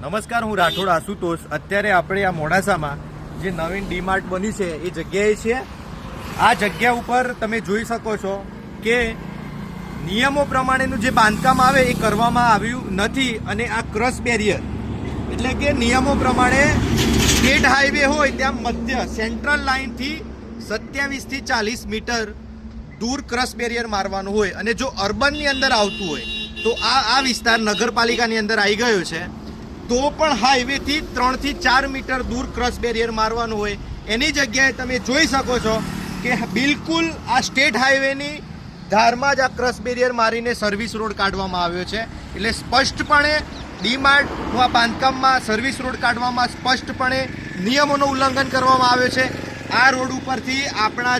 નમસ્કાર, હું રાઠોડ આશુતોષ. અત્યારે આપણે આ મોડાસામાં જે નવીન ડીમાર્ટ બની છે એ જગ્યાએ છીએ. આ જગ્યા ઉપર તમે જોઈ શકો છો કે નિયમો પ્રમાણેનું જે બાંધકામ આવે એ કરવામાં આવ્યું નથી. અને આ ક્રશ બેરિયર એટલે કે નિયમો પ્રમાણે સ્ટેટ હાઈવે હોય ત્યાં મધ્ય સેન્ટ્રલ લાઇનથી 27 થી 40 મીટર દૂર ક્રશ બેરિયર મારવાનું હોય. અને જો અર્બનની અંદર આવતું હોય તો આ વિસ્તાર નગરપાલિકાની અંદર આવી ગયો છે તો પણ હાઈવેથી 3 થી 4 મીટર દૂર ક્રશ બેરિયર મારવાનું હોય. એની જગ્યાએ તમે જોઈ શકો છો કે બિલકુલ આ સ્ટેટ હાઈવેની ધારમાં જ આ ક્રશ બેરિયર મારીને સર્વિસ રોડ કાઢવામાં આવ્યો છે. એટલે સ્પષ્ટપણે ડીમાર્ટનું આ બાંધકામમાં સર્વિસ રોડ કાઢવામાં સ્પષ્ટપણે નિયમોનું ઉલ્લંઘન કરવામાં આવ્યો છે. આ રોડ ઉપરથી આપણા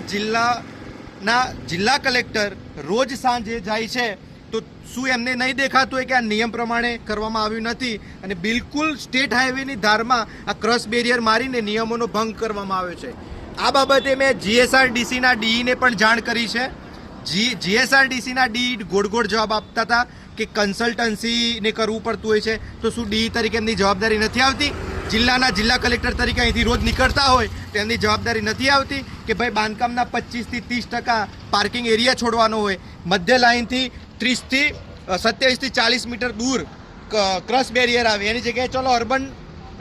જિલ્લા કલેક્ટર રોજ સાંજે જાય છે તો શું એમને નહીં દેખાતું હોય કે આ નિયમ પ્રમાણે કરવામાં આવ્યું નથી અને બિલકુલ સ્ટેટ હાઈવેની ધારમાં આ ક્રશ બેરિયર મારીને નિયમોનો ભંગ કરવામાં આવ્યો છે. આ બાબતે મેં જીએસઆરડીસીના ડીઈને પણ જાણ કરી છે. જીએસઆરડીસીના ડી ગોળ જવાબ આપતા હતા કે કન્સલ્ટન્સીને કરવું પડતું હોય છે. તો શું ડી તરીકે એમની જવાબદારી નથી આવતી? જિલ્લા કલેક્ટર તરીકે અહીંથી રોજ નીકળતા હોય તો એમની જવાબદારી નથી આવતી કે ભાઈ બાંધકામના 25 થી 30% પાર્કિંગ એરિયા છોડવાનો હોય, મધ્ય લાઇનથી 30 થી 27 થી 40 મીટર દૂર ક્રશ બેરિયર આવે. એની જગ્યાએ ચલો અર્બન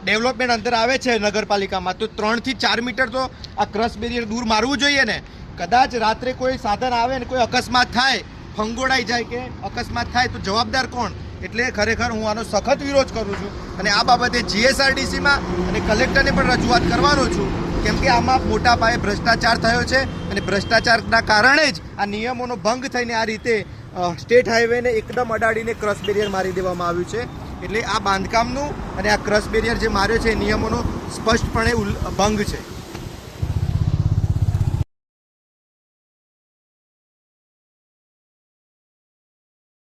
ડેવલપમેન્ટ અંદર આવે છે નગરપાલિકામાં તો 3 થી 4 મીટર તો આ ક્રશ બેરિયર દૂર મારવું જોઈએ ને. કદાચ રાત્રે કોઈ સાધન આવે ને કોઈ અકસ્માત થાય, ફંગોળાઈ જાય કે અકસ્માત થાય તો જવાબદાર કોણ? એટલે ખરેખર હું આનો સખત વિરોધ કરું છું અને આ બાબતે જીએસઆરડીસીમાં અને કલેક્ટરને પણ રજૂઆત કરવાનો છું કેમ કે આમાં મોટા પાયે ભ્રષ્ટાચાર થયો છે અને ભ્રષ્ટાચારના કારણે જ આ નિયમોનો ભંગ થઈને આ રીતે સ્ટેટ હાઈવેને એકદમ અડાડીને ક્રશ બેરિયર મારી દેવામાં આવ્યું છે. એટલે આ બાંધકામનું અને આ ક્રશ બેરિયર જે માર્યો છે એ નિયમોનો સ્પષ્ટપણે ભંગ છે.